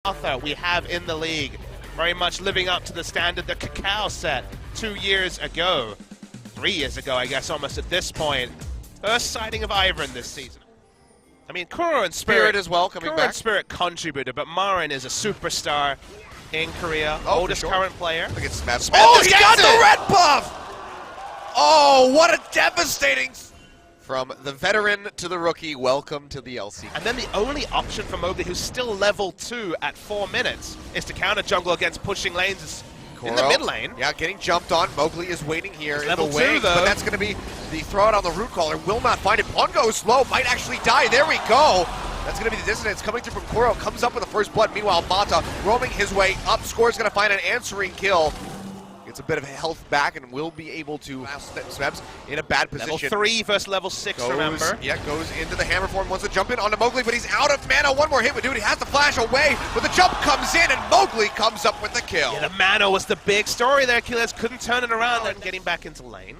Arthur we have in the league, very much living up to the standard that Kakao set 2 years ago. 3 years ago, I guess, almost at this point. First sighting of MaRin this season. I mean, Kuro and Spirit as well coming Kuro back. and Spirit contributed, but MaRin is a superstar in Korea, oldest current player. Look at Smeb. Oh, he got the red buff! Oh, what a devastating... From the veteran to the rookie, welcome to the LCK. And then the only option for Mowgli, who's still level 2 at 4 minutes, is to counter jungle against pushing lanes in the mid lane. Yeah, getting jumped on. Mowgli is waiting here in level the wing, 2, though. but that's going to be the throw out on the root caller. Will not find it. Pawn goes low, might actually die. There we go. That's going to be the dissonance coming through from Kuro. Comes up with the first blood. Meanwhile, Mata roaming his way up. Score's going to find an answering kill. Gets a bit of health back and will be able to... Smeb's in a bad position. Level 3 versus level 6, remember? Yeah, goes into the hammer form, wants to jump in onto Mowgli, but he's out of mana. One more hit would do it. He has to flash away, but the jump comes in, and Mowgli comes up with the kill. Yeah, the mana was the big story there. Killers couldn't turn it around and getting back into lane.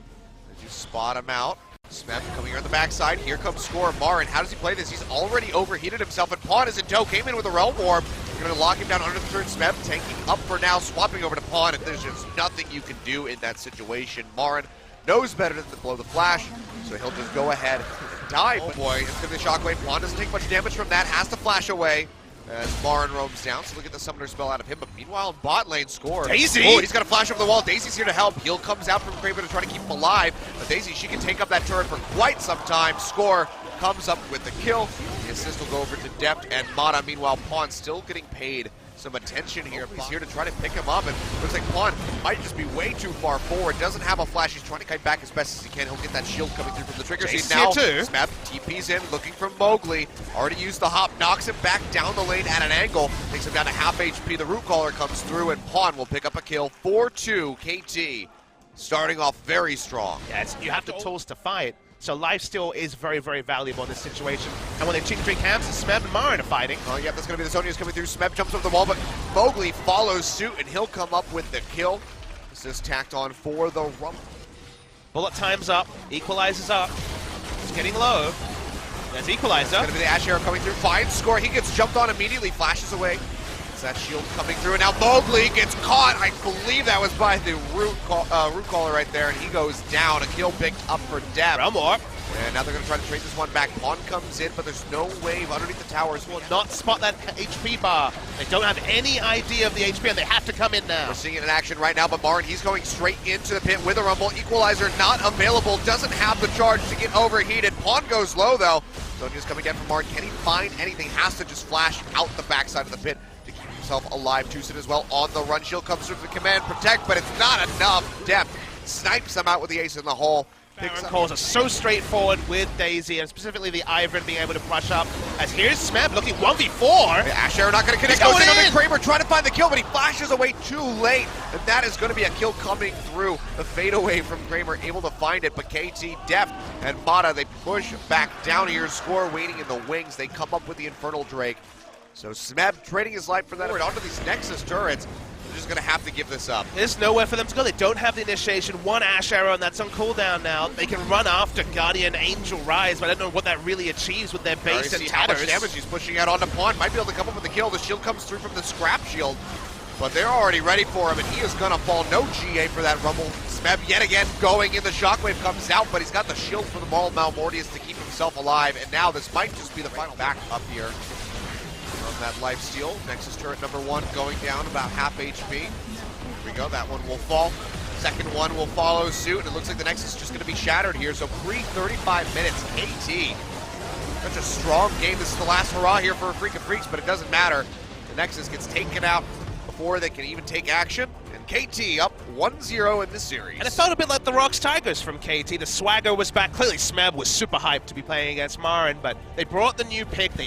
As you spot him out. Smeb coming here on the backside. Here comes Score. MaRin, how does he play this? He's already overheated himself, and Pawn is in tow. Came in with a Realm Orb. You're going to lock him down under the turn. Smeb tanking up for now, swapping over to Pawn, and there's just nothing you can do in that situation. MaRin knows better than to blow the flash, so he'll just go ahead and die. Oh boy, it's going to be a shockwave. Pawn doesn't take much damage from that, has to flash away as MaRin roams down, so look at the summoner spell out of him. But meanwhile, in bot lane, Score. Daisy! Oh, he's got to flash over the wall. Daisy's here to help. Heal comes out from Kramer to try to keep him alive. But Daisy, she can take up that turret for quite some time. Score comes up with the kill. The assist will go over to Deft and Mata. Meanwhile, Pawn still getting paid some attention here. He's here to try to pick him up, and looks like Pawn might just be way too far forward. Doesn't have a flash. He's trying to kite back as best as he can. He'll get that shield coming through from the trigger scene now. Smeb TP's in, looking for Mowgli. Already used the hop, knocks him back down the lane at an angle, takes him down to half HP. The root caller comes through, and Pawn will pick up a kill. 4-2 KT, starting off very strong. Yeah, you have the tools to fight. So lifesteal is very, very valuable in this situation. And when they chicken drink hams, Smeb and MaRin are fighting. Oh yeah, that's going to be the Zonia's coming through. Smeb jumps over the wall, but Mowgli follows suit, and he'll come up with the kill. This is tacked on for the Rumble. Bullet time's up, equalizes up. It's getting low. There's equalizer. It's going to be the Ash Arrow coming through. Finds Score. He gets jumped on immediately, flashes away. That shield coming through, and now Mowgli gets caught. I believe that was by the root caller right there, and he goes down. A kill picked up for Deft. Realm Orb. And now they're going to try to trade this one back. Pawn comes in, but there's no wave underneath the towers. Will not spot that HP bar. They don't have any idea of the HP, and they have to come in now. We're seeing it in action right now, but MaRin, he's going straight into the pit with a Rumble. Equalizer not available, doesn't have the charge to get overheated. Pawn goes low, though. Sonya's coming down from MaRin. Can he find anything? Has to just flash out the backside of the pit to keep himself alive. TuSin as well on the run. Shield comes through the command protect, but it's not enough. Deft snipes him out with the ace in the hole. MaRin calls are so straightforward with Daisy, and specifically the MaRin being able to brush up. As here's Smeb looking 1v4. Ash Arrow not going to connect. He's Goes going in in. on Kramer trying to find the kill, but he flashes away too late. And that is going to be a kill coming through. The fade away from Kramer, able to find it. But KT, Deft, and Mata, they push back down here. Score waiting in the wings. They come up with the Infernal Drake. So Smeb trading his life for that. Onto these Nexus turrets. They're just going to have to give this up. There's nowhere for them to go. They don't have the initiation. One Ash Arrow, and that's on cooldown now. They can run after Guardian Angel Rise, but I don't know what that really achieves with their base and how much tatters. damage he's pushing out onto Pawn. Might be able to come up with the kill. The shield comes through from the scrap shield, but they're already ready for him, and he is going to fall. No GA for that Rumble. Smeb yet again going in. The shockwave comes out, but he's got the shield for the Maul Malmortius to keep himself alive, and now this might just be the final back up here. From that lifesteal, Nexus turret number 1 going down about half HP. Here we go, that one will fall. Second one will follow suit, and it looks like the Nexus is just going to be shattered here. So pre-35 minutes, KT. Such a strong game. This is the last hurrah here for Afreeca Freecs, but it doesn't matter. The Nexus gets taken out before they can even take action. And KT up 1-0 in this series. And it felt a bit like the Rocks Tigers from KT. The swagger was back. Clearly Smeb was super hyped to be playing against MaRin, but they brought the new pick. They